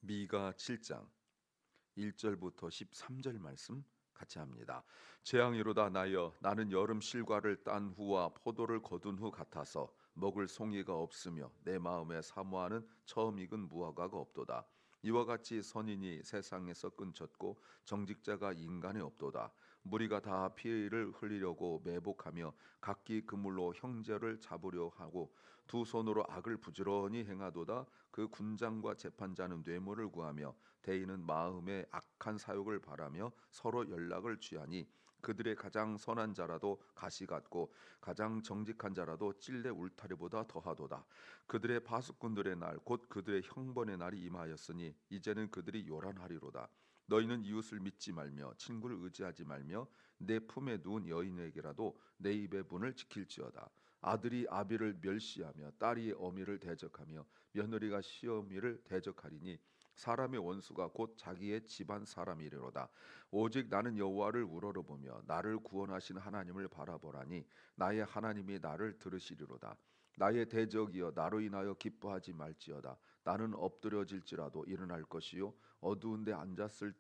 미가 7장 1절부터 13절 말씀 같이 합니다. 재앙이로다 나여 나는 여름 실과를 딴 후와 포도를 거둔 후 같아서 먹을 송이가 없으며 내 마음에 사모하는 처음 익은 무화과가 없도다. 이와 같이 선인이 세상에서 끊쳤고 정직자가 인간에 없도다. 무리가 다 피를 흘리려고 매복하며 각기 그물로 형제를 잡으려 하고 두 손으로 악을 부지런히 행하도다. 그 군장과 재판자는 뇌물을 구하며 대인은 마음에 악한 사욕을 바라며 서로 연락을 취하니 그들의 가장 선한 자라도 가시 같고 가장 정직한 자라도 찔레 울타리보다 더하도다. 그들의 파수꾼들의 날 곧 그들의 형번의 날이 임하였으니 이제는 그들이 요란하리로다. 너희는 이웃을 믿지 말며 친구를 의지하지 말며 내 품에 누운 여인에게라도 내 입의 문을 지킬지어다. 아들이 아비를 멸시하며 딸이 어미를 대적하며 며느리가 시어미를 대적하리니 사람의 원수가 곧 자기의 집안 사람이리로다. 오직 나는 여호와를 우러러보며 나를 구원하신 하나님을 바라보라니 나의 하나님이 나를 들으시리로다. 나의 대적이여 나로 인하여 기뻐하지 말지어다. 나는 엎드려질지라도 일어날 것이요 어두운데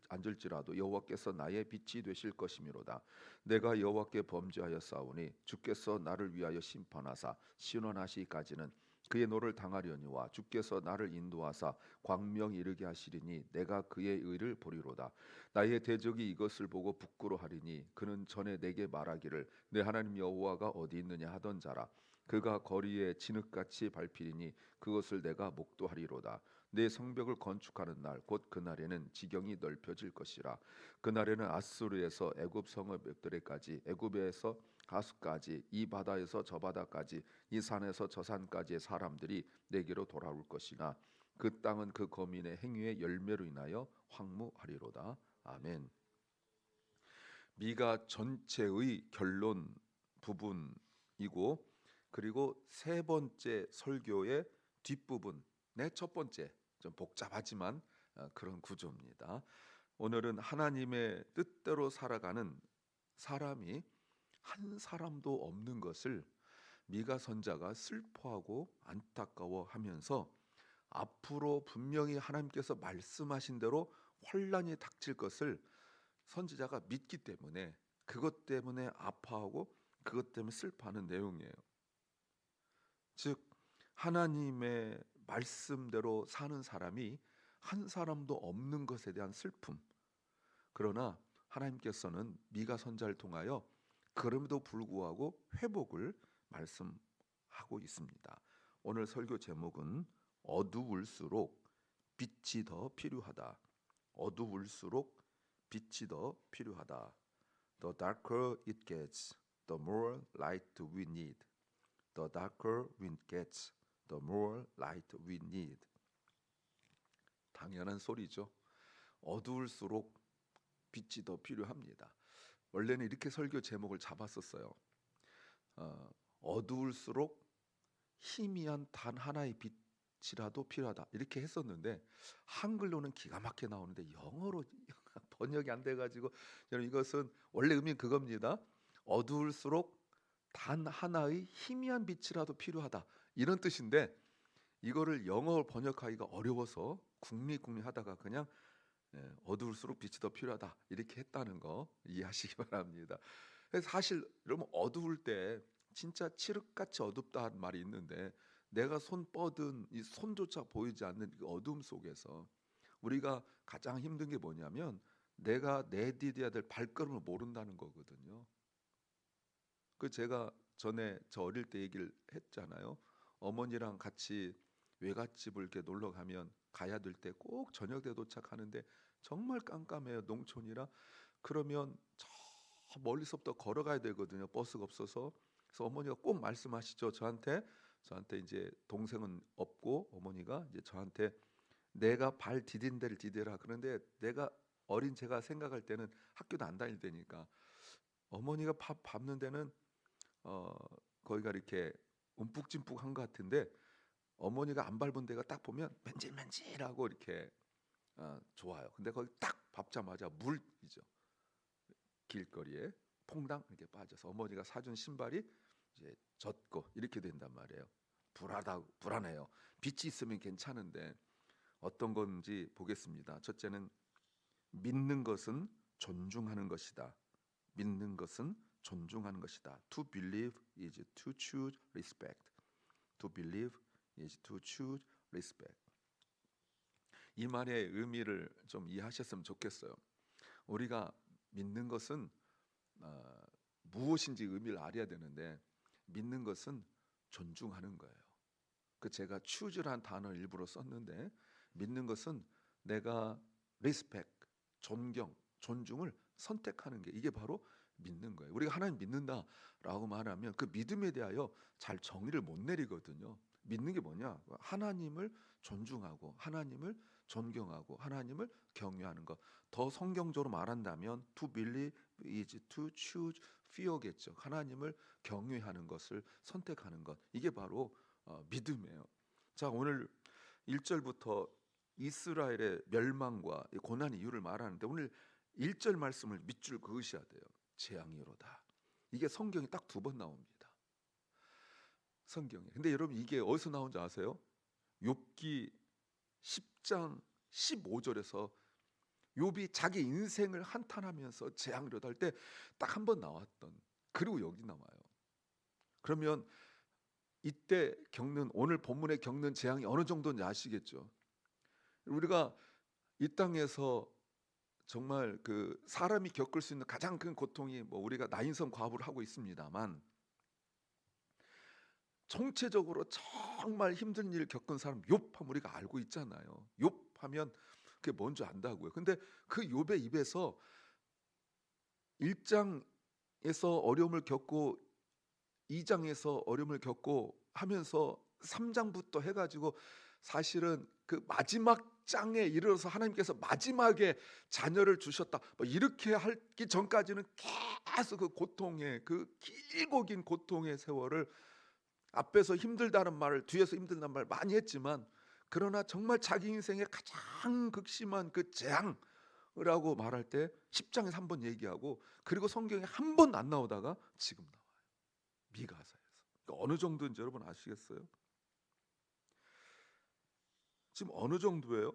앉을지라도 여호와께서 나의 빛이 되실 것이미로다. 내가 여호와께 범죄하여 싸우니 주께서 나를 위하여 심판하사 신원하시기까지는 그의 노를 당하려니와 주께서 나를 인도하사 광명 이르게 하시리니 내가 그의 의를 보리로다. 나의 대적이 이것을 보고 부끄러하리니 그는 전에 내게 말하기를 내 하나님 여호와가 어디 있느냐 하던 자라. 그가 거리에 진흙같이 밟히리니 그것을 내가 목도하리로다. 내 성벽을 건축하는 날 곧 그날에는 지경이 넓혀질 것이라. 그날에는 아수르에서 애굽 성읍들에까지 애굽에서 가수까지 이 바다에서 저 바다까지 이 산에서 저 산까지의 사람들이 내게로 돌아올 것이나 그 땅은 그 거민의 행위의 열매로 인하여 황무하리로다. 아멘. 미가 전체의 결론 부분이고 그리고 세 번째 설교의 뒷부분의 첫 번째 좀 복잡하지만 그런 구조입니다. 오늘은 하나님의 뜻대로 살아가는 사람이 한 사람도 없는 것을 미가 선자가 슬퍼하고 안타까워하면서 앞으로 분명히 하나님께서 말씀하신 대로 환란이 닥칠 것을 선지자가 믿기 때문에 그것 때문에 아파하고 그것 때문에 슬퍼하는 내용이에요. 즉 하나님의 말씀대로 사는 사람이 한 사람도 없는 것에 대한 슬픔. 그러나 하나님께서는 미가 선자를 통하여 그럼에도 불구하고 회복을 말씀하고 있습니다. 오늘 설교 제목은 어두울수록 빛이 더 필요하다. 어두울수록 빛이 더 필요하다. The darker it gets, the more light we need. The darker it gets, the more light we need. 당연한 소리죠. 어두울수록 빛이 더 필요합니다. 원래는 이렇게 설교 제목을 잡았었어요. 어두울수록 희미한 단 하나의 빛이라도 필요하다 이렇게 했었는데 한글로는 기가 막히게 나오는데 영어로 번역이 안 돼가지고 저는 이것은 원래 의미는 그겁니다. 어두울수록 단 하나의 희미한 빛이라도 필요하다 이런 뜻인데 이거를 영어로 번역하기가 어려워서 궁리하다가 그냥 어두울수록 빛이 더 필요하다 이렇게 했다는 거 이해하시기 바랍니다. 사실 여러분 어두울 때 진짜 칠흑같이 어둡다는 말이 있는데 내가 손 뻗은 이 손조차 보이지 않는 그 어둠 속에서 우리가 가장 힘든 게 뭐냐면 내가 내디뎌야 될 발걸음을 모른다는 거거든요. 그 제가 전에 저 어릴 때 얘기를 했잖아요. 어머니랑 같이 외갓집을 이렇게 놀러 가면 가야 될 때 꼭 저녁 때 도착하는데 정말 깜깜해요. 농촌이라. 그러면 저 멀리서부터 걸어가야 되거든요. 버스가 없어서. 그래서 어머니가 꼭 말씀하시죠. 저한테 이제 동생은 없고 어머니가 이제 저한테 내가 발 디딘 데를 디뎌라. 그런데 내가 어린 제가 생각할 때는 학교도 안 다닐 때니까 어머니가 밥 밟는 데는 어 거기가 이렇게 움푹짐푹한 것 같은데 어머니가 안 밟은 데가 딱 보면 맨질맨질하고 이렇게 좋아요. 근데 거기 딱 밟자마자 물이죠. 길거리에 퐁당 이렇게 빠져서 어머니가 사준 신발이 이제 젖고 이렇게 된단 말이에요. 불안해요. 빛이 있으면 괜찮은데 어떤 건지 보겠습니다. 첫째는 믿는 것은 존중하는 것이다. 믿는 것은 존중하는 것이다. To believe is to choose respect. To believe is to choose respect. 이 말의 의미를 좀 이해하셨으면 좋겠어요. 우리가 믿는 것은 무엇인지 의미를 알아야 되는데, 믿는 것은 존중하는 거예요. 그 제가 choose란 단어를 일부러 썼는데, 믿는 것은 내가 respect, 존경, 존중을 선택하는 게, 이게 바로 믿는 거예요. 우리가 하나님 믿는다라고 말하면 그 믿음에 대하여 잘 정의를 못 내리거든요. 믿는 게 뭐냐? 하나님을 존중하고 하나님을 존경하고 하나님을 경외하는 것. 더 성경적으로 말한다면 to believe is to choose fear겠죠. 하나님을 경외하는 것을 선택하는 것. 이게 바로 믿음이에요. 자, 오늘 1절부터 이스라엘의 멸망과 고난 이유를 말하는데, 오늘 1절 말씀을 밑줄 그으셔야 돼요. 재앙이로다. 이게 성경에 딱 2번 나옵니다. 성경에. 근데 여러분, 이게 어디서 나온지 아세요? 욥기 10장 15절에서 욥이 자기 인생을 한탄하면서 재앙이로다 할 때 딱 한 번 나왔던, 그리고 여기 나와요. 그러면 이때 겪는, 오늘 본문에 겪는 재앙이 어느 정도인지 아시겠죠? 우리가 이 땅에서 정말 그 사람이 겪을 수 있는 가장 큰 고통이, 뭐 우리가 나인성 과부를 하고 있습니다만, 총체적으로 정말 힘든 일을 겪은 사람 욥하면 우리가 알고 있잖아요. 욥하면 그게 뭔지 안다고요. 근데 그 욥의 입에서 1장에서 어려움을 겪고 2장에서 어려움을 겪고 하면서 3장부터 해가지고, 사실은 그 마지막 장에 이르러서 하나님께서 마지막에 자녀를 주셨다, 뭐 이렇게 하기 전까지는 계속 그 고통의, 그 길고 긴 고통의 세월을, 앞에서 힘들다는 말을, 뒤에서 힘들다는 말을 많이 했지만, 그러나 정말 자기 인생의 가장 극심한 그 재앙이라고 말할 때 10장에서 한 번 얘기하고, 그리고 성경에 한 번 안 나오다가 지금 나와요. 미가서에서. 그러니까 어느 정도인지 여러분 아시겠어요? 지금 어느 정도예요?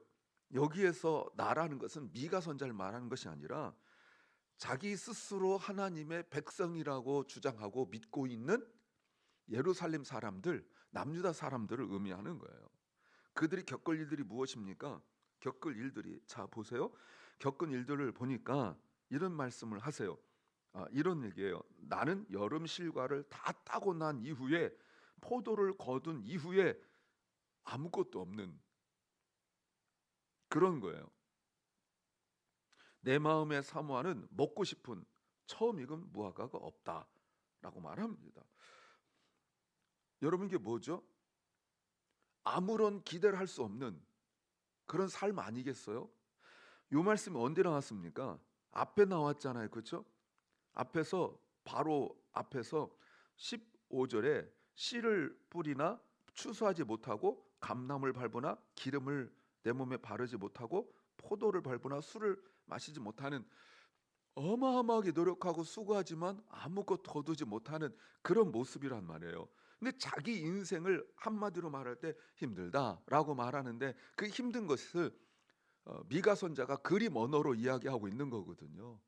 여기에서 나라는 것은 미가 선자를 말하는 것이 아니라 자기 스스로 하나님의 백성이라고 주장하고 믿고 있는 예루살렘 사람들, 남유다 사람들을 의미하는 거예요. 그들이 겪을 일들이 무엇입니까? 겪을 일들이, 자 보세요. 겪은 일들을 보니까 이런 말씀을 하세요. 이런 얘기예요. 나는 여름 실과를 다 따고 난 이후에, 포도를 거둔 이후에 아무것도 없는 그런 거예요. 내 마음의 사모하는 먹고 싶은 처음 익은 무화과가 없다라고 말합니다. 여러분, 이게 뭐죠? 아무런 기대를 할 수 없는 그런 삶 아니겠어요? 이 말씀이 언제 나왔습니까? 앞에 나왔잖아요. 그렇죠? 앞에서, 바로 앞에서 15절에 씨를 뿌리나 추수하지 못하고, 감람을 밟으나 기름을 내 몸에 바르지 못하고, 포도를 밟으나 술을 마시지 못하는, 어마어마하게 노력하고 수고하지만 아무것도 거두지 못하는 그런 모습이란 말이에요. 근데 자기 인생을 한마디로 말할 때 힘들다라고 말하는데, 그 힘든 것을 미가 선자가 그림 언어로 이야기하고 있는 거거든요.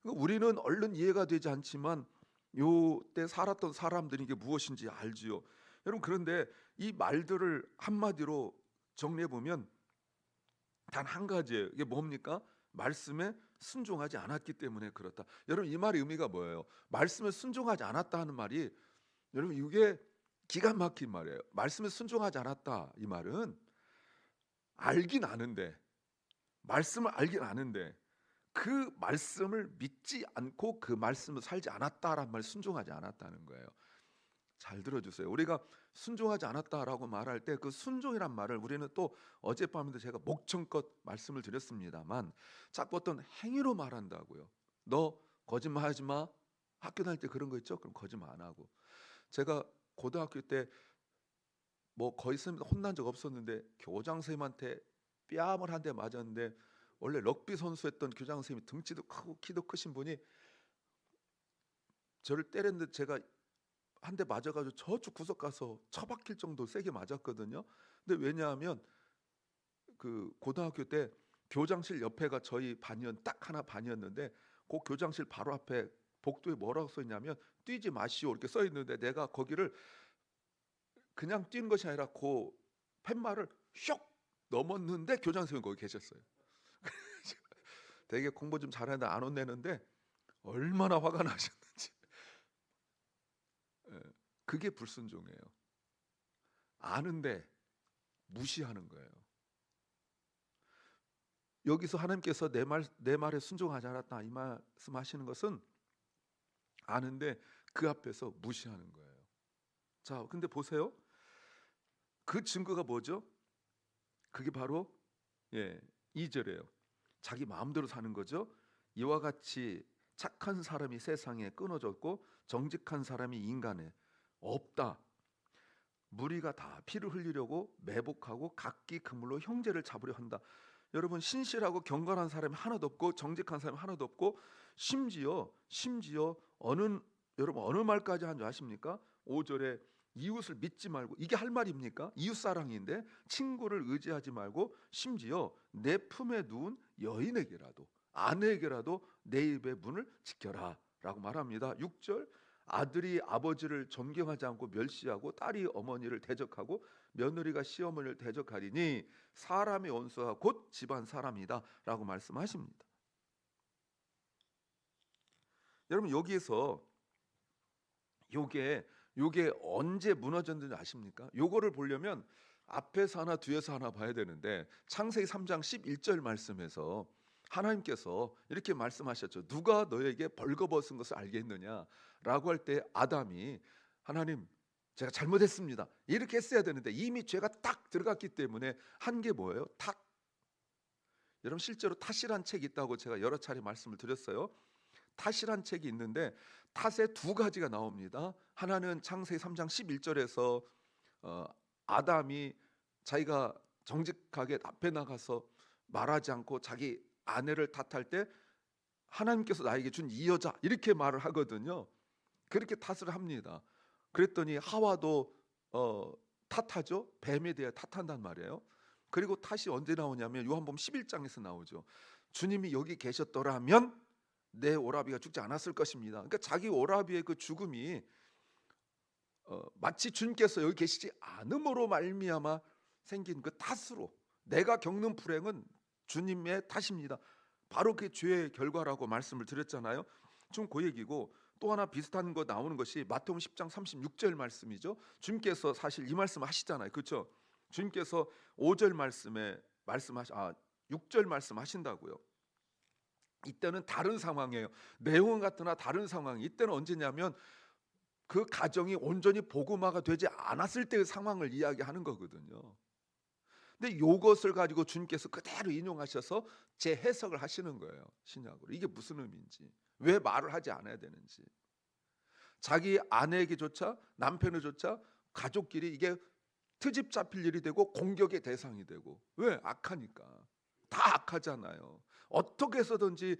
그러니까 우리는 얼른 이해가 되지 않지만 요때 살았던 사람들이 이게 무엇인지 알지요. 여러분, 그런데 이 말들을 한마디로 정리해 보면 단 한 가지예요. 이게 뭡니까? 말씀에 순종하지 않았기 때문에 그렇다. 여러분, 이 말의 의미가 뭐예요? 말씀에 순종하지 않았다 하는 말이, 여러분, 이게 기가 막힌 말이에요. 말씀에 순종하지 않았다, 이 말은 알긴 아는데, 말씀을 알긴 아는데 그 말씀을 믿지 않고 그 말씀을 살지 않았다란 말, 순종하지 않았다는 거예요. 잘 들어주세요. 우리가 순종하지 않았다라고 말할 때 그 순종이란 말을 우리는 또 어젯밤에도 제가 목청껏 말씀을 드렸습니다만, 자꾸 어떤 행위로 말한다고요. 너 거짓말하지 마. 학교 다닐 때 그런 거 있죠? 그럼 거짓말 안 하고. 제가 고등학교 때 뭐 거의 선생님한테 혼난 적 없었는데, 교장 선생님한테 뺨을 한 대 맞았는데, 원래 럭비 선수였던 교장 선생님이 등치도 크고 키도 크신 분이 저를 때렸는데, 제가 한 대 맞아가지고 저쪽 구석 가서 처박힐 정도 세게 맞았거든요. 근데 왜냐하면 그 고등학교 때 교장실 옆에가 저희 반이었 딱 하나 반이었는데 그 교장실 바로 앞에 복도에 뭐라고 써 있냐면 뛰지 마시오 이렇게 써 있는데 내가 거기를 그냥 뛰는 것이 아니라 그 팻말을 슉 넘었는데 교장 선생님 거기 계셨어요. 되게 공부 좀 잘하는데 안 혼내는데 얼마나 화가 나셨는지. 예, 그게 불순종이에요. 아는데 무시하는 거예요. 여기서 하나님께서 내 말에 순종하지 않았다 이 말씀하시는 것은 아는데 그 앞에서 무시하는 거예요. 자, 근데 보세요. 그 증거가 뭐죠? 그게 바로 2절이에요. 자기 마음대로 사는 거죠. 이와 같이 착한 사람이 세상에 끊어졌고 정직한 사람이 인간에 없다. 무리가 다 피를 흘리려고 매복하고 각기 그물로 형제를 잡으려 한다. 여러분, 신실하고 경건한 사람이 하나도 없고 정직한 사람이 하나도 없고 심지어 여러분 어느 말까지 한 줄 아십니까? 5절에 이웃을 믿지 말고, 이게 할 말입니까? 이웃 사랑인데 친구를 의지하지 말고 심지어 내 품에 누운 여인에게라도 아내에게라도 내 입의 문을 지켜라 라고 말합니다. 6절 아들이 아버지를 존경하지 않고 멸시하고 딸이 어머니를 대적하고 며느리가 시어머니를 대적하리니 사람의 원수가 곧 집안 사람이다 라고 말씀하십니다. 여러분, 여기에서 요게 언제 무너졌는지 아십니까? 요거를 보려면 앞에서 하나 뒤에서 하나 봐야 되는데 창세기 3장 11절 말씀에서 하나님께서 이렇게 말씀하셨죠. 누가 너에게 벌거벗은 것을 알겠느냐 라고 할 때 아담이 하나님 제가 잘못했습니다 이렇게 했어야 되는데 이미 죄가 딱 들어갔기 때문에 한 게 뭐예요? 탓. 여러분, 실제로 탓이란 책이 있다고 제가 여러 차례 말씀을 드렸어요. 탓이란 책이 있는데 탓에 두 가지가 나옵니다. 하나는 창세기 3장 11절에서 아담이 자기가 정직하게 앞에 나가서 말하지 않고 자기 아내를 탓할 때 하나님께서 나에게 준 이 여자 이렇게 말을 하거든요. 그렇게 탓을 합니다. 그랬더니 하와도 탓하죠. 뱀에 대해 탓한단 말이에요. 그리고 탓이 언제 나오냐면 요한복음 11장에서 나오죠. 주님이 여기 계셨더라면 내 오라비가 죽지 않았을 것입니다. 그러니까 자기 오라비의 그 죽음이 마치 주님께서 여기 계시지 않음으로 말미암아 생긴 그 탓으로 내가 겪는 불행은 주님의 탓입니다. 바로 그 죄의 결과라고 말씀을 드렸잖아요. 지금 그 얘기고 또 하나 비슷한 거 나오는 것이 마태복음 10장 36절 말씀이죠. 주님께서 사실 이 말씀 하시잖아요. 그렇죠? 주님께서 5절 말씀에 6절 말씀하신다고요. 이때는 다른 상황이에요. 내용은 같으나 다른 상황이. 이때는 언제냐면 그 가정이 온전히 복음화가 되지 않았을 때의 상황을 이야기하는 거거든요. 근데 이것을 가지고 주님께서 그대로 인용하셔서 재해석을 하시는 거예요. 신약으로. 이게 무슨 의미인지, 왜 말을 하지 않아야 되는지. 자기 아내에게조차 남편에조차 가족끼리 이게 트집 잡힐 일이 되고 공격의 대상이 되고. 왜? 악하니까. 다 악하잖아요. 어떻게 해서든지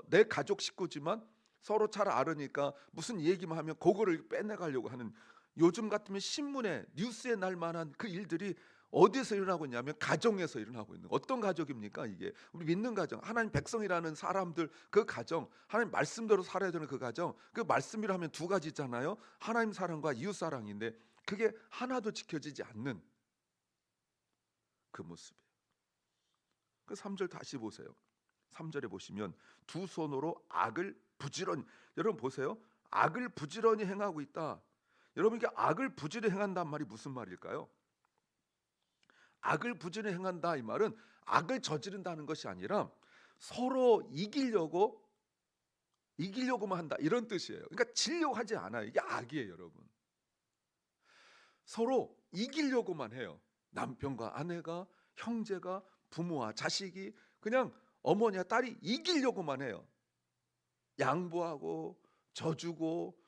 내 가족 식구지만 서로 잘 알으니까 무슨 얘기만 하면 그거를 빼내가려고 하는, 요즘 같으면 신문에 뉴스에 날 만한 그 일들이 어디서 일어나고 있냐면 가정에서 일어나고 있는. 어떤 가족입니까? 이게 우리 믿는 가정, 하나님 백성이라는 사람들 그 가정, 하나님 말씀대로 살아야 되는 그 가정. 그 말씀이라 하면 두 가지 있잖아요. 하나님 사랑과 이웃 사랑인데 그게 하나도 지켜지지 않는 그 모습이에요. 그 3절 다시 보세요. 3절에 보시면 두 손으로 악을 부지런히, 여러분 보세요. 악을 부지런히 행하고 있다. 여러분, 이게 악을 부지런히 행한다는 말이 무슨 말일까요? 악을 부지런히 행한다 이 말은 악을 저지른다는 것이 아니라 서로 이기려고만 한다 이런 뜻이에요. 그러니까 지려고 하지 않아요. 이게 악이에요, 여러분. 서로 이기려고만 해요. 남편과 아내가, 형제가, 부모와 자식이, 그냥 어머니와 딸이 이기려고만 해요. 양보하고 져주고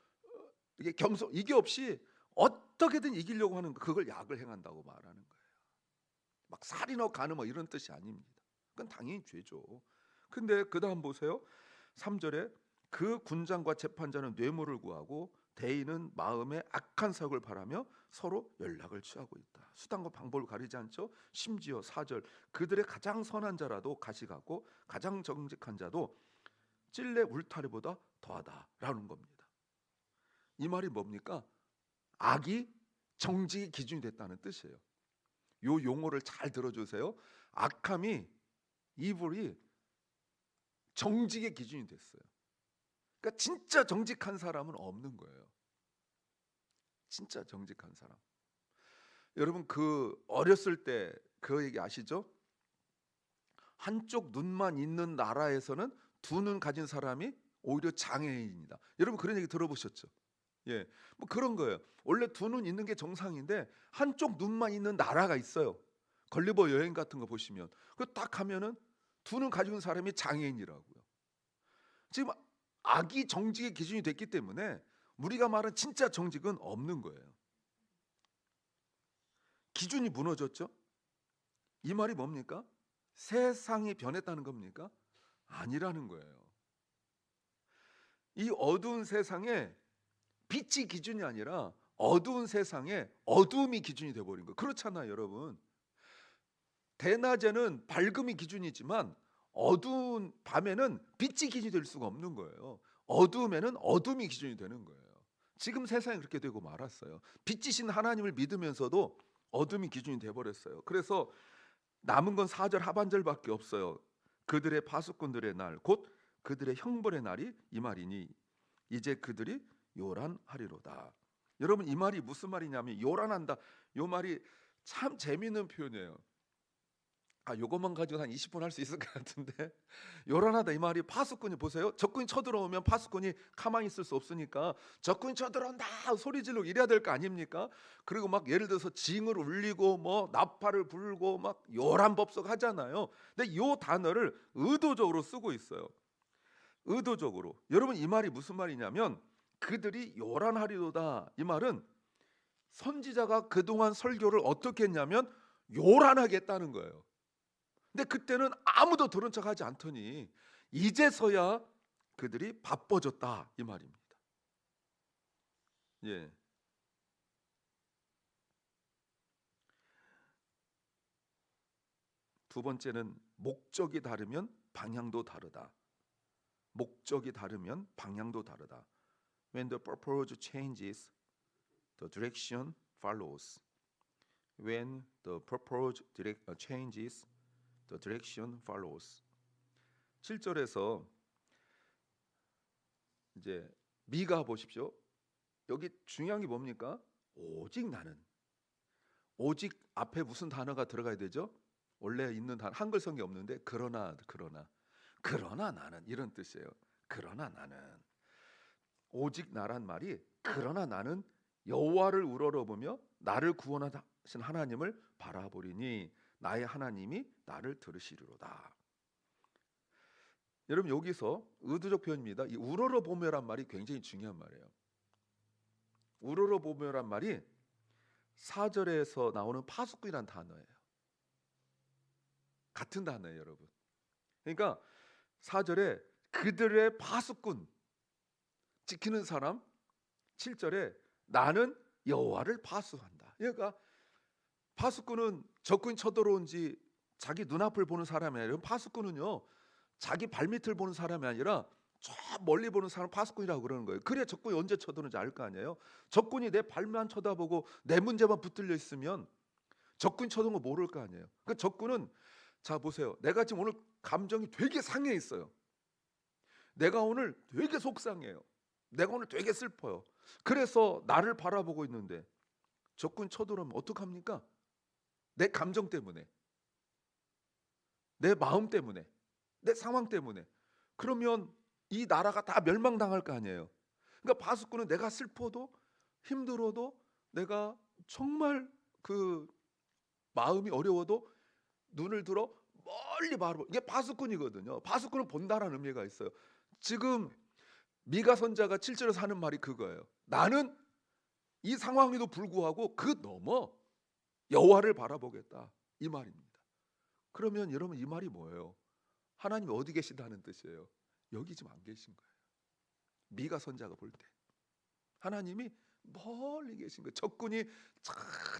이게 이게 없이 어떻게든 이기려고 하는 거, 그걸 악을 행한다고 말하는 거예요. 막 살인하고 간음하고 이런 뜻이 아닙니다. 그건 당연히 죄죠. 근데 그 다음 보세요. 3절에 그 군장과 재판자는 뇌물을 구하고 대인은 마음에 악한 사역을 바라며 서로 연락을 취하고 있다. 수단과 방법을 가리지 않죠. 심지어 4절 그들의 가장 선한 자라도 가시가고 가장 정직한 자도 찔레 울타리보다 더하다라는 겁니다. 이 말이 뭡니까? 악이 정직의 기준이 됐다는 뜻이에요. 요 용어를 잘 들어주세요. 악함이 이불이 정직의 기준이 됐어요. 그러니까 진짜 정직한 사람은 없는 거예요. 진짜 정직한 사람. 여러분 그 어렸을 때 그 얘기 아시죠? 한쪽 눈만 있는 나라에서는 두 눈 가진 사람이 오히려 장애인이다. 여러분 그런 얘기 들어보셨죠? 예, 뭐 그런 거예요. 원래 두 눈 있는 게 정상인데 한쪽 눈만 있는 나라가 있어요. 걸리버 여행 같은 거 보시면 그 딱 하면은 두 눈 가지고 있는 사람이 장애인이라고요. 지금 악이 정직의 기준이 됐기 때문에 우리가 말한 진짜 정직은 없는 거예요. 기준이 무너졌죠? 이 말이 뭡니까? 세상이 변했다는 겁니까? 아니라는 거예요. 이 어두운 세상에 빛이 기준이 아니라 어두운 세상에 어두움이 기준이 돼버린 거예요. 그렇잖아요, 여러분. 대낮에는 밝음이 기준이지만 어두운 밤에는 빛이 기준이 될 수가 없는 거예요. 어두움에는 어둠이 기준이 되는 거예요. 지금 세상이 그렇게 되고 말았어요. 빛이신 하나님을 믿으면서도 어둠이 기준이 돼버렸어요. 그래서 남은 건 4절 하반절밖에 없어요. 그들의 파수꾼들의 날 곧 그들의 형벌의 날이 이 말이니 이제 그들이 요란하리로다. 여러분 이 말이 무슨 말이냐면 요란한다. 요 말이 참 재미있는 표현이에요. 요것만 가지고 한 20분 할 수 있을 것 같은데 요란하다 이 말이 파수꾼이 보세요. 적군이 쳐들어오면 파수꾼이 가만히 있을 수 없으니까 적군이 쳐들어온다 소리 지르고 이래야 될 거 아닙니까? 그리고 막 예를 들어서 징을 울리고 뭐 나팔을 불고 막 요란법석 하잖아요. 근데 요 단어를 의도적으로 쓰고 있어요. 의도적으로. 여러분 이 말이 무슨 말이냐면 그들이 요란하리로다. 이 말은 선지자가 그동안 설교를 어떻게 했냐면 요란하게 했다는 거예요. 근데 그때는 아무도 들은 척하지 않더니 이제서야 그들이 바빠졌다 이 말입니다. 예. 두 번째는 목적이 다르면 방향도 다르다. 목적이 다르면 방향도 다르다. When the purpose changes, the direction follows. When the purpose changes, the direction follows. 7절에서 이제 미가 보십시오. 여기 중요한 게 뭡니까? 오직 나는. 오직 앞에 무슨 단어가 들어가야 되죠? 원래 있는 단어 한글 성경에 없는데 그러나 나는 이런 뜻이에요. 그러나 나는 오직 나란 말이 그러나 나는 여호와를 우러러보며 나를 구원하신 하나님을 바라보리니 나의 하나님이 나를 들으시리로다. 여러분 여기서 의도적 표현입니다. 이 우러러보며란 말이 굉장히 중요한 말이에요. 우러러보며란 말이 4절에서 나오는 파수꾼이란 단어예요. 같은 단어예요, 여러분. 그러니까 4절에 그들의 파수꾼 지키는 사람, 7절에 나는 여호와를 파수한다. 그러니까 파수꾼은 적군이 쳐들어온지 자기 눈앞을 보는 사람이 아니라 파수꾼은요 자기 발밑을 보는 사람이 아니라 저 멀리 보는 사람 파수꾼이라고 그러는 거예요. 그래 적군이 언제 쳐드는지 알 거 아니에요. 적군이 내 발만 쳐다보고 내 문제만 붙들려 있으면 적군이 쳐드는 거 모를 거 아니에요. 그 적군은 자 보세요. 내가 지금 오늘 감정이 되게 상해 있어요. 내가 오늘 되게 속상해요. 내가 오늘 되게 슬퍼요. 그래서 나를 바라보고 있는데 적군 쳐들어오면 어떡합니까? 내 감정 때문에, 내 마음 때문에, 내 상황 때문에. 그러면 이 나라가 다 멸망당할 거 아니에요. 그러니까 바수꾼은 내가 슬퍼도 힘들어도 내가 정말 그 마음이 어려워도 눈을 들어 멀리 바라보. 이게 바수꾼이거든요. 바수꾼은 본다라는 의미가 있어요. 지금 미가 선자가 7절에서 하는 말이 그거예요. 나는 이 상황에도 불구하고 그 넘어 여호와를 바라보겠다 이 말입니다. 그러면 여러분 이 말이 뭐예요? 하나님이 어디 계신다는 뜻이에요. 여기 지금 안 계신 거예요. 미가 선자가 볼 때 하나님이 멀리 계신 거예요. 적군이 저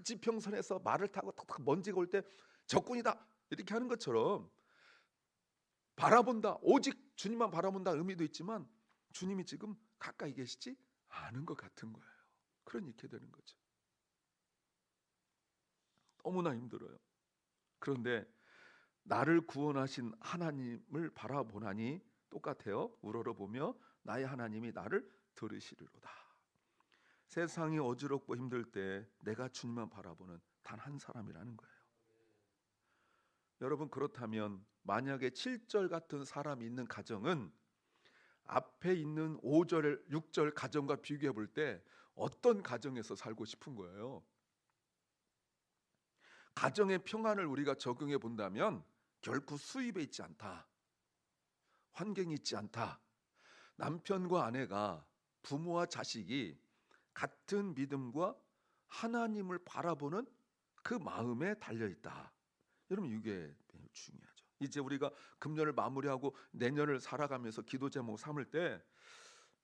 지평선에서 말을 타고 탁탁 먼지가 올 때 적군이다 이렇게 하는 것처럼 바라본다. 오직 주님만 바라본다 의미도 있지만 주님이 지금 가까이 계시지 않은 것 같은 거예요. 그러니까 되는 거죠. 너무나 힘들어요. 그런데 나를 구원하신 하나님을 바라보나니 똑같아요. 우러러보며 나의 하나님이 나를 들으시리로다. 세상이 어지럽고 힘들 때 내가 주님만 바라보는 단 한 사람이라는 거예요. 여러분, 그렇다면 만약에 7절 같은 사람이 있는 가정은 앞에 있는 5절, 6절 가정과 비교해 볼 때 어떤 가정에서 살고 싶은 거예요? 가정의 평안을 우리가 적용해 본다면 결코 수입에 있지 않다. 환경이 있지 않다. 남편과 아내가, 부모와 자식이 같은 믿음과 하나님을 바라보는 그 마음에 달려 있다. 여러분, 이게 중요하죠. 이제 우리가 금년을 마무리하고 내년을 살아가면서 기도 제목 삼을 때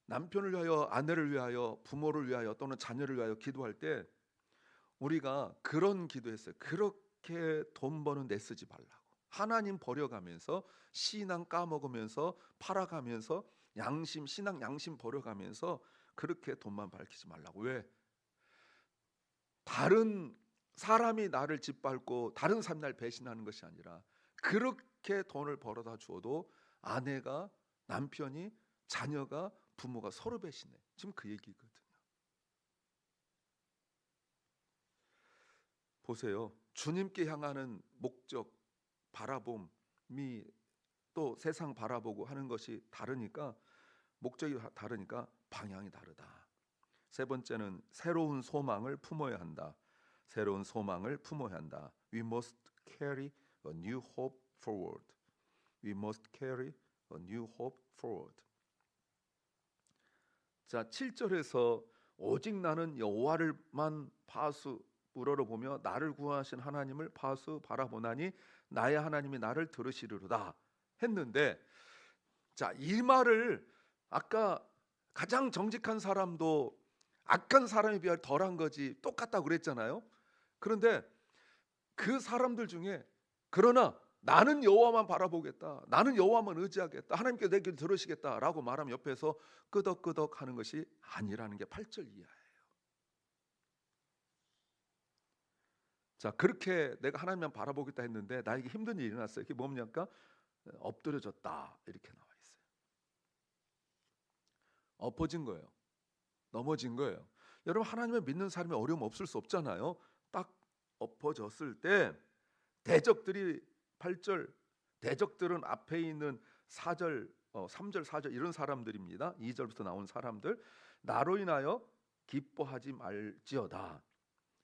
남편을 위하여, 아내를 위하여, 부모를 위하여 또는 자녀를 위하여 기도할 때 우리가 그런 기도했어요. 그렇게 돈 버는 데 쓰지 말라고. 하나님 버려가면서, 신앙 까먹으면서, 팔아가면서, 양심, 신앙 양심 버려가면서 그렇게 돈만 밝히지 말라고. 왜? 다른 사람이 나를 짓밟고 다른 사람이 날 배신하는 것이 아니라 그렇게 돈을 벌어다 주어도 아내가, 남편이, 자녀가, 부모가 서로 배신해. 지금 그 얘기거든요. 보세요. 주님께 향하는 목적, 바라봄이 또 세상 바라보고 하는 것이 다르니까, 목적이 다르니까 방향이 다르다. 세 번째는 새로운 소망을 품어야 한다. 새로운 소망을 품어야 한다. We must carry a new hope forward. We must carry a new hope forward. 자, 7절에서 오직 나는 여호와를만 파수 우러러보며 나를 구하신 하나님을 파수 바라보나니 나의 하나님이 나를 들으시리로다 했는데, 자, 이 말을 아까 가장 정직한 사람도 악한 사람에 비하여 덜한 거지 똑같다고 그랬잖아요. 그런데 그 사람들 중에 그러나 나는 여호와만 바라보겠다, 나는 여호와만 의지하겠다, 하나님께 내 기도 들으시겠다라고 말하면 옆에서 끄덕끄덕 하는 것이 아니라는 게 8절 이하예요. 자, 그렇게 내가 하나님만 바라보겠다 했는데 나에게 힘든 일이 일어났어요. 이게 뭡니까? 엎드려졌다 이렇게 나와 있어요. 엎어진 거예요. 넘어진 거예요. 여러분, 하나님을 믿는 사람이 어려움 없을 수 없잖아요. 딱 엎어졌을 때 대적들이 8절, 대적들은 앞에 있는 4절, 3절, 4절 이런 사람들입니다. 2절부터 나온 사람들. 나로 인하여 기뻐하지 말지어다.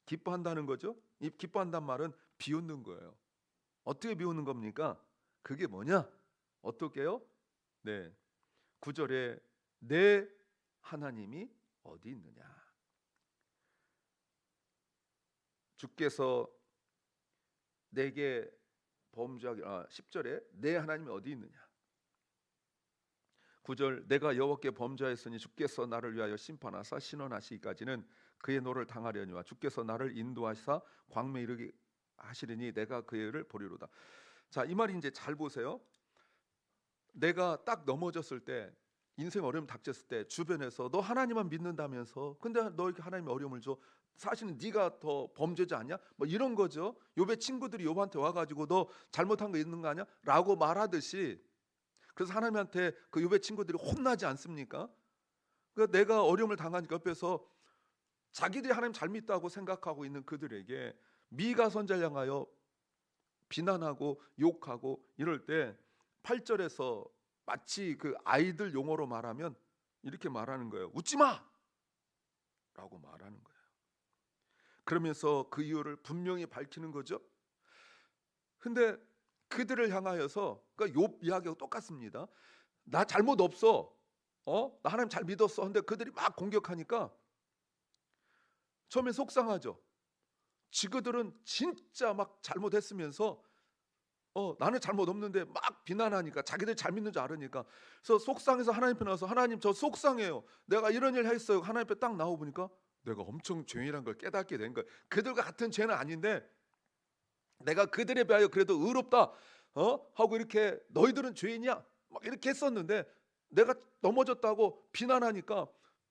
기뻐한다는 거죠. 이 기뻐한다는 말은 비웃는 거예요. 어떻게 비웃는 겁니까? 그게 뭐냐? 어떻게요? 네, 9절에 내 하나님이 어디 있느냐? 주께서 내게 범죄하기 10절에 내 하나님이 어디 있느냐? 9절 내가 여호와께 범죄하였으니 주께서 나를 위하여 심판하사 신원하시기까지는 그의 노를 당하려니와 주께서 나를 인도하시사 광명에 이르게 하시리니 내가 그의 일을 보리로다. 자, 이 말이 이제 잘 보세요. 내가 딱 넘어졌을 때, 인생 어려움 닥쳤을 때 주변에서 너 하나님만 믿는다면서 근데 너에게 하나님이 어려움을 줘, 사실은 네가 더 범죄자 아니야? 뭐 이런 거죠. 욥의 친구들이 욥한테 와가지고 너 잘못한 거 있는 거 아니야? 라고 말하듯이, 그래서 하나님한테 그 욥의 친구들이 혼나지 않습니까? 그러니까 내가 어려움을 당하니까 옆에서 자기들이 하나님 잘 믿다고 생각하고 있는 그들에게 미가 선지자를 향하여 비난하고 욕하고 이럴 때 8절에서 마치 그 아이들 용어로 말하면 이렇게 말하는 거예요. 웃지 마! 라고 말하는 거예요. 그러면서 그 이유를 분명히 밝히는 거죠. 근데 그들을 향하여서, 그러니까 욥 이야기하고 똑같습니다. 나 잘못 없어. 나 하나님 잘 믿었어. 근데 그들이 막 공격하니까 처음에 속상하죠. 지그들은 진짜 막 잘못했으면서 나는 잘못 없는데 막 비난하니까, 자기들 잘 믿는 줄 알으니까. 그래서 속상해서 하나님 앞에 나와서 하나님 저 속상해요. 내가 이런 일 했어요. 하나님 앞에 딱 나와 보니까 내가 엄청 죄인이란 걸 깨닫게 된 거예요. 그들과 같은 죄는 아닌데 내가 그들에 비하여 그래도 의롭다 하고 이렇게 너희들은 죄인이야 막 이렇게 했었는데 내가 넘어졌다고 비난하니까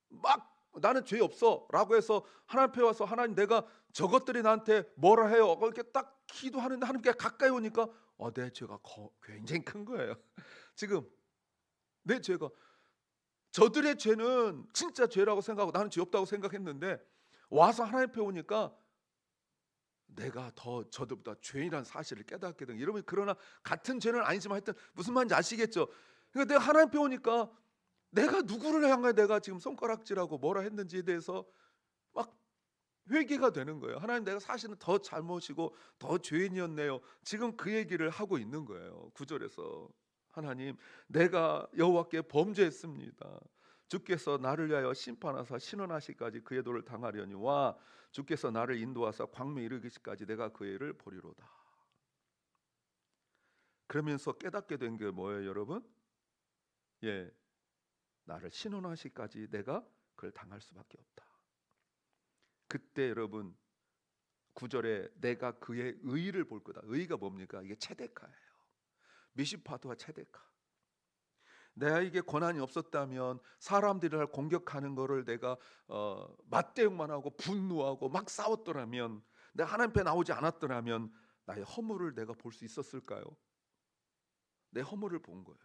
막 나는 죄 없어라고 해서 하나님 앞에 와서 하나님 내가 저것들이 나한테 뭐라 해요 이렇게 딱 기도하는데 하나님께 가까이 오니까 내 죄가 굉장히 큰 거예요. 지금 내 죄가 저들의 죄는 진짜 죄라고 생각하고 나는 죄 없다고 생각했는데 와서 하나님 앞에 오니까 내가 더 저들보다 죄인이라는 사실을 깨닫게 된 여러분. 그러나 같은 죄는 아니지만 하여튼 무슨 말인지 아시겠죠? 그러니까 내가 하나님 앞에 오니까 내가 누구를 향해 내가 지금 손가락질하고 뭐라 했는지에 대해서 막 회개가 되는 거예요. 하나님 내가 사실은 더 잘못이고 더 죄인이었네요. 지금 그 얘기를 하고 있는 거예요. 9절에서 하나님 내가 여호와께 범죄했습니다. 주께서 나를 위하여 심판하사 신원하시기까지 그의 도를 당하려니와 주께서 나를 인도하사 광명에 이르기까지 내가 그 애를 보리로다. 그러면서 깨닫게 된 게 뭐예요, 여러분? 나를 신원하시기까지 내가 그걸 당할 수밖에 없다. 그때 여러분 9절에 내가 그의 의를 볼 거다. 의가 뭡니까? 이게 체데카예요. 미시파트와 체데카. 내게 권한이 없었다면 사람들을 공격하는 거를 내가 맞대응만 하고 분노하고 막 싸웠더라면, 내가 하나님 앞에 나오지 않았더라면 나의 허물을 내가 볼 수 있었을까요? 내 허물을 본 거예요.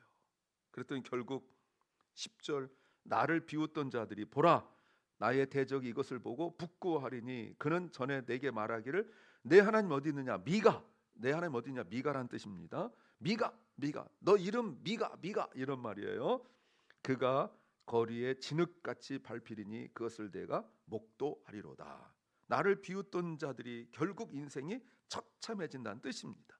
그랬더니 결국 10절 나를 비웃던 자들이 보라 나의 대적이 이것을 보고 부끄러워하리니 그는 전에 내게 말하기를 내 하나님 어디 있느냐. 미가, 내 하나님 어디 있냐. 미가란 뜻입니다. 미가 너 이름 미가 이런 말이에요. 그가 거리에 진흙같이 밟히리니 그것을 내가 목도하리로다. 나를 비웃던 자들이 결국 인생이 처참해진다는 뜻입니다.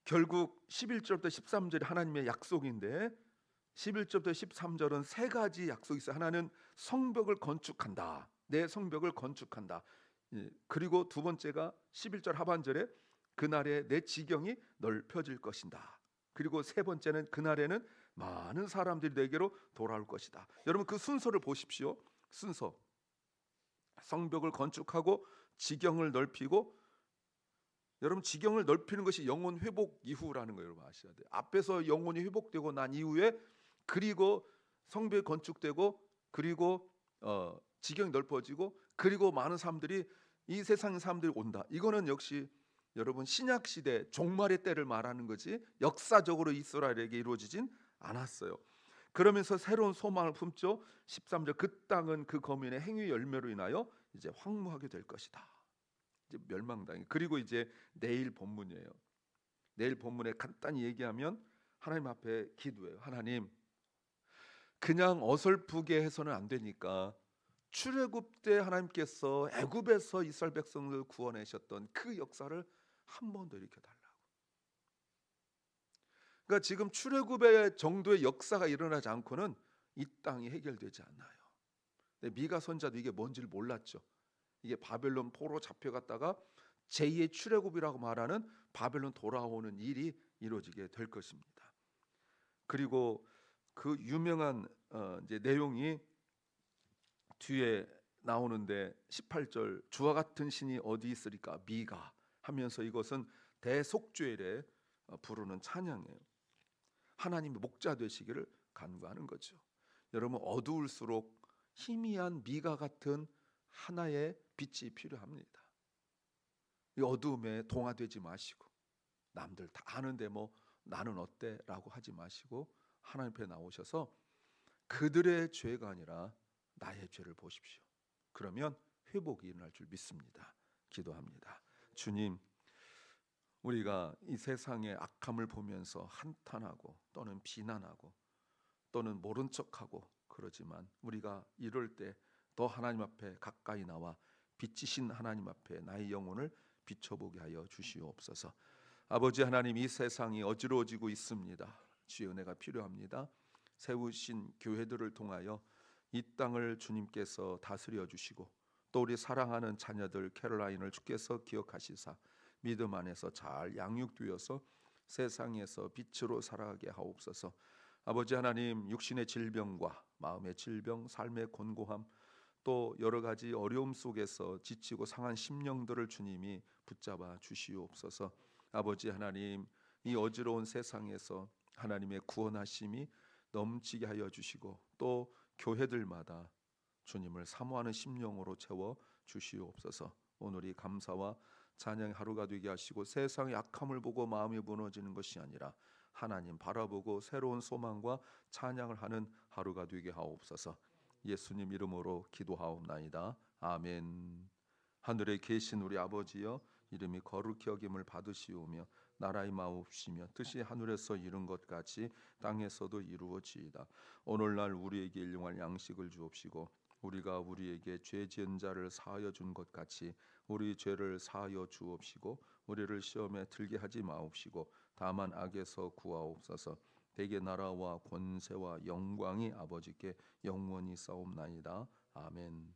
결국 11절부터 13절이 하나님의 약속인데 11절부터 13절은 세 가지 약속이 있어요. 하나는 성벽을 건축한다. 내 성벽을 건축한다. 그리고 두 번째가 11절 하반절에 그날에 내 지경이 넓혀질 것이다. 그리고 세 번째는 그날에는 많은 사람들이 내게로 돌아올 것이다. 여러분 그 순서를 보십시오. 순서. 성벽을 건축하고 지경을 넓히고, 여러분 지경을 넓히는 것이 영혼 회복 이후라는 거 여러분 아셔야 돼요. 앞에서 영혼이 회복되고 난 이후에 그리고 성벽이 건축되고 그리고 지경이 넓어지고 그리고 많은 사람들이 이 세상 사람들이 온다. 이거는 역시 여러분 신약 시대 종말의 때를 말하는 거지 역사적으로 이스라엘에게 이루어지진 않았어요. 그러면서 새로운 소망을 품죠. 13절 그 땅은 그 거민의 행위 열매로 인하여 이제 황무하게 될 것이다. 이제 멸망당해. 그리고 이제 내일 본문이에요. 내일 본문에 간단히 얘기하면 하나님 앞에 기도해요. 하나님 그냥 어설프게 해서는 안 되니까 출애굽 때 하나님께서 애굽에서 이스라엘 백성을 구원하셨던 그 역사를 한 번 더 일으켜달라고. 그러니까 지금 출애굽의 정도의 역사가 일어나지 않고는 이 땅이 해결되지 않아요. 근데 미가 선자도 이게 뭔지를 몰랐죠. 이게 바벨론 포로 잡혀갔다가 제2의 출애굽이라고 말하는 바벨론 돌아오는 일이 이루어지게 될 것입니다. 그리고 그 유명한 이제 내용이 뒤에 나오는데 18절 주와 같은 신이 어디 있으리까 미가 하면서 이것은 대속죄일에 부르는 찬양이에요. 하나님의 목자 되시기를 간구하는 거죠. 여러분 어두울수록 희미한 미가 같은 하나의 빛이 필요합니다. 이 어두움에 동화되지 마시고 남들 다 아는데 뭐 나는 어때? 라고 하지 마시고 하나님 앞에 나오셔서 그들의 죄가 아니라 나의 죄를 보십시오. 그러면 회복이 일어날 줄 믿습니다. 기도합니다. 주님, 우리가 이 세상의 악함을 보면서 한탄하고 또는 비난하고 또는 모른 척하고 그러지만 우리가 이럴 때 더 하나님 앞에 가까이 나와 빛이신 하나님 앞에 나의 영혼을 비춰보게 하여 주시옵소서. 아버지 하나님, 이 세상이 어지러워지고 있습니다. 주의 은혜가 필요합니다. 세우신 교회들을 통하여 이 땅을 주님께서 다스려 주시고 또 우리 사랑하는 자녀들 캐롤라인을 주께서 기억하시사 믿음 안에서 잘 양육되어서 세상에서 빛으로 살아가게 하옵소서. 아버지 하나님, 육신의 질병과 마음의 질병, 삶의 곤고함 또 여러 가지 어려움 속에서 지치고 상한 심령들을 주님이 붙잡아 주시옵소서. 아버지 하나님, 이 어지러운 세상에서 하나님의 구원하심이 넘치게 하여 주시고 또 교회들마다 주님을 사모하는 심령으로 채워 주시옵소서. 오늘이 감사와 찬양의 하루가 되게 하시고 세상의 악함을 보고 마음이 무너지는 것이 아니라 하나님 바라보고 새로운 소망과 찬양을 하는 하루가 되게 하옵소서. 예수님 이름으로 기도하옵나이다. 아멘. 하늘에 계신 우리 아버지여, 이름이 거룩히 여김을 받으시오며 나라의 마옵시며 뜻이 하늘에서 이룬 것 같이 땅에서도 이루어지이다. 오늘날 우리에게 일용할 양식을 주옵시고 우리가 우리에게 죄 지은 자를 사하여 준 것 같이 우리 죄를 사하여 주옵시고 우리를 시험에 들게 하지 마옵시고 다만 악에서 구하옵소서. 대개 나라와 권세와 영광이 아버지께 영원히 싸움나이다. 아멘.